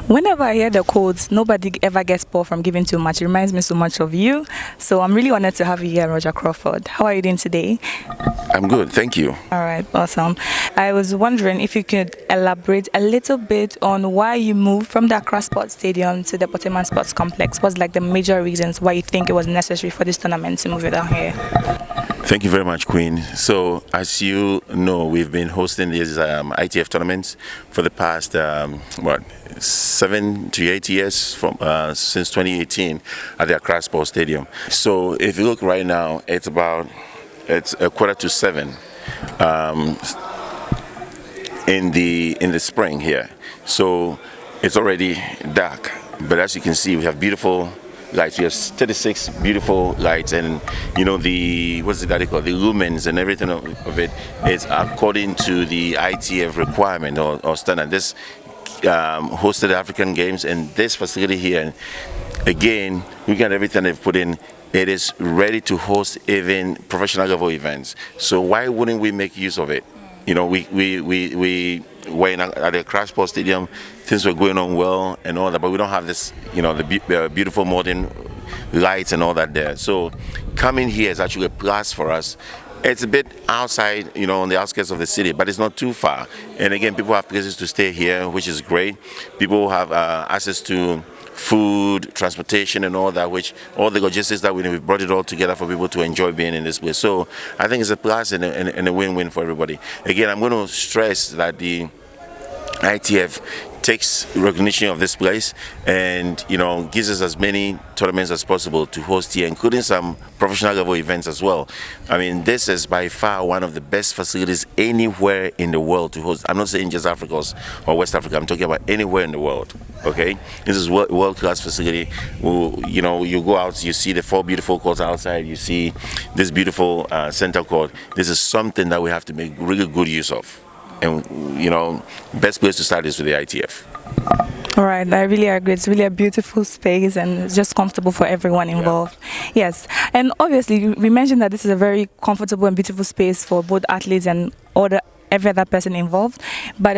Whenever I hear the quotes, nobody ever gets poor from giving too much. It reminds me so much of you. So I'm really honored to have you here, Roger Crawford. How are you doing today? I'm good, thank you. All right, awesome. I was wondering if you could elaborate a little bit on why you moved from the Accra Sports Stadium to the Portman Sports Complex. What's like the major reasons why you think it was necessary for this tournament to move it down here? Thank you very much, Queen. So, as you know, we've been hosting these ITF tournaments for the past 7 to 8 years from since 2018 at the Accra Sports Stadium. So, if you look right now, it's a quarter to 7 in the spring here. So, it's already dark. But as you can see, we have beautiful lights. We have 36 beautiful lights, and you know the what's it that they call the lumens and everything of it is according to the ITF requirement or standard. This hosted African Games, and this facility here, again, we got everything they've put in. It is ready to host even professional level events. So why wouldn't we make use of it? You know, we were at the Accra Sports Stadium, things were going on well and all that, but we don't have this, you know, the beautiful modern lights and all that there. So coming here is actually a plus for us. It's a bit outside, you know, on the outskirts of the city, but it's not too far. And again, people have places to stay here, which is great. People have access to food, transportation, and all that, which all the logistics that we brought it all together for people to enjoy being in this place. So I think it's a plus and a win-win for everybody. Again, I'm going to stress that the ITF takes recognition of this place and, you know, gives us as many tournaments as possible to host here, including some professional level events as well. I mean, this is by far one of the best facilities anywhere in the world to host. I'm not saying just Africa or West Africa, I'm talking about anywhere in the world. Okay, this is world-class facility. You know, you go out, you see the 4 beautiful courts outside, you see this beautiful center court. This is something that we have to make really good use of. And, you know, best place to start is with the ITF. All right, I really agree. It's really a beautiful space and it's just comfortable for everyone involved. Yeah. Yes, and obviously we mentioned that this is a very comfortable and beautiful space for both athletes and every other person involved. But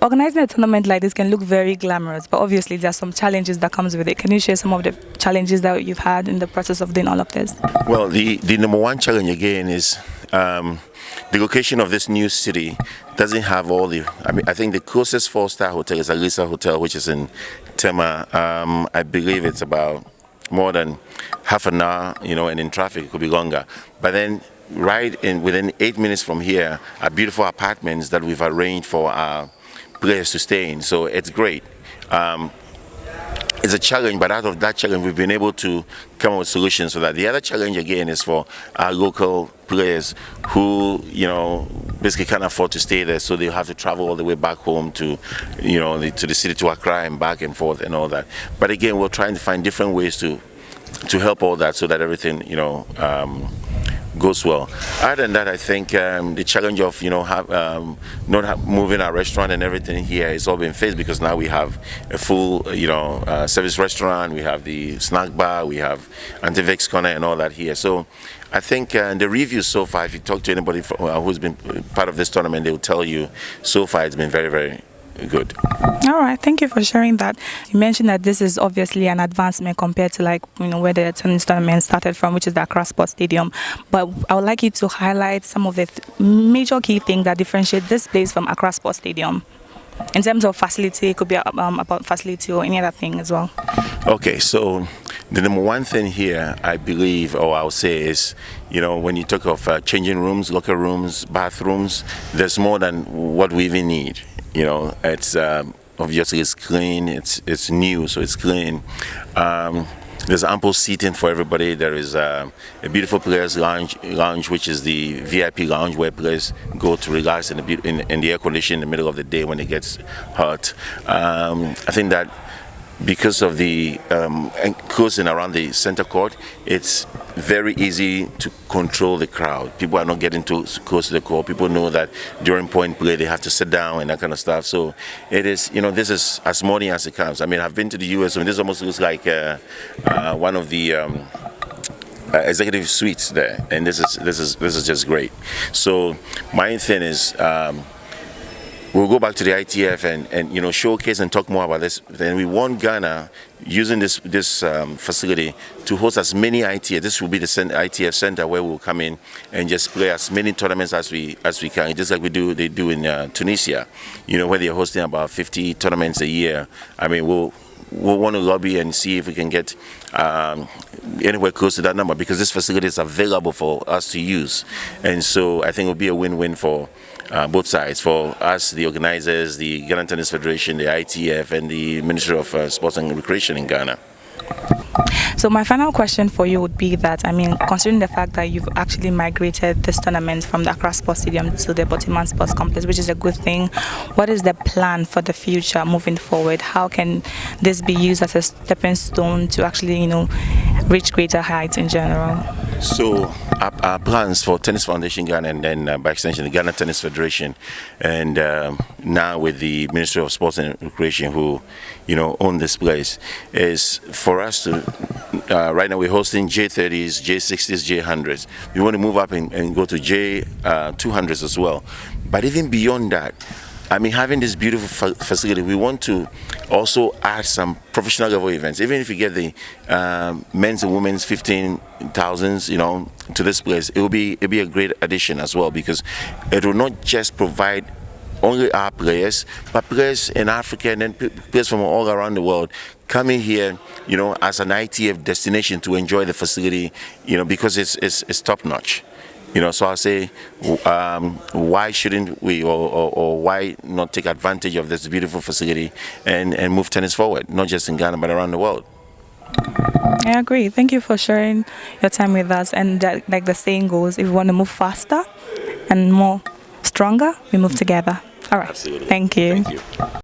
organizing a tournament like this can look very glamorous, but obviously there are some challenges that comes with it. Can you share some of the challenges that you've had in the process of doing all of this? Well, the number one challenge again is the location of this new city doesn't have all the. I mean, I think the closest 4-star hotel is Alisa Hotel, which is in Tema. I believe it's about more than half an hour, you know, and in traffic it could be longer. But then, within 8 minutes from here, are beautiful apartments that we've arranged for our players to stay in. So it's great. It's a challenge, but out of that challenge, we've been able to come up with solutions for that. The other challenge, again, is for our local players who, you know, basically can't afford to stay there, so they'll have to travel all the way back home to, you know, to the city, to Accra and back and forth and all that. But again, we're trying to find different ways to help all that so that everything, you know, goes well. Other than that, I think the challenge of, you know, moving our restaurant and everything here is all been faced, because now we have a full, you know, service restaurant. We have the snack bar, we have Antivix Corner and all that here. So I think the reviews so far, if you talk to anybody who's been part of this tournament, they will tell you so far it's been very, very good. All right, thank you for sharing that. You mentioned that this is obviously an advancement compared to, like, you know, where the tennis tournament started from, which is the Accra Sports Stadium. But I would like you to highlight some of the major key things that differentiate this place from Accra Sports Stadium in terms of facility. It could be about facility or any other thing as well. Okay, so the number one thing here, I believe, or I'll say, is, you know, when you talk of changing rooms, locker rooms, bathrooms, there's more than what we even need. You know, it's obviously it's clean, it's new, so it's clean. There's ample seating for everybody. There is a beautiful players lounge, which is the VIP lounge where players go to relax in the air condition in the middle of the day when it gets hot. I think that because of the enclosing around the center court, it's very easy to control the crowd. People are not getting too close to the court. People know that during point play they have to sit down and that kind of stuff. So it is, you know, this is as modern as it comes. I mean, I've been to the US, and this almost looks like one of the executive suites there, and this is just great. So my thing is, we'll go back to the ITF and showcase and talk more about this. Then we want Ghana using this facility to host as many ITF. This will be the ITF center where we'll come in and just play as many tournaments as we can, just like they do in Tunisia. Where they're hosting about 50 tournaments a year. I mean, we'll want to lobby and see if we can get anywhere close to that number, because this facility is available for us to use. And so I think it will be a win-win for both sides, for us, the organizers, the Ghana Tennis Federation, the ITF, and the Ministry of Sports and Recreation in Ghana. So my final question for you would be that, I mean, considering the fact that you've actually migrated this tournament from the Accra Sports Stadium to the Botiman Sports Complex, which is a good thing, what is the plan for the future moving forward? How can this be used as a stepping stone to actually, reach greater heights in general? So our plans for Tennis Foundation Ghana, and then by extension the Ghana Tennis Federation, and now with the Ministry of Sports and Recreation, who own this place, is for us to right now we're hosting J30s, J60s, J100s. We want to move up and go to J200s as well. But even beyond that, I mean, having this beautiful facility, we want to also add some professional level events. Even if you get the men's and women's 15,000s, to this place, it'll be a great addition as well, because it will not just provide only our players, but players in Africa and then players from all around the world coming here, as an ITF destination to enjoy the facility, because it's top notch. So I say, why shouldn't we, or why not take advantage of this beautiful facility and move tennis forward, not just in Ghana but around the world? I agree. Thank you for sharing your time with us. And like the saying goes, if we want to move faster and more stronger, we move together. All right. Absolutely. Thank you. Thank you.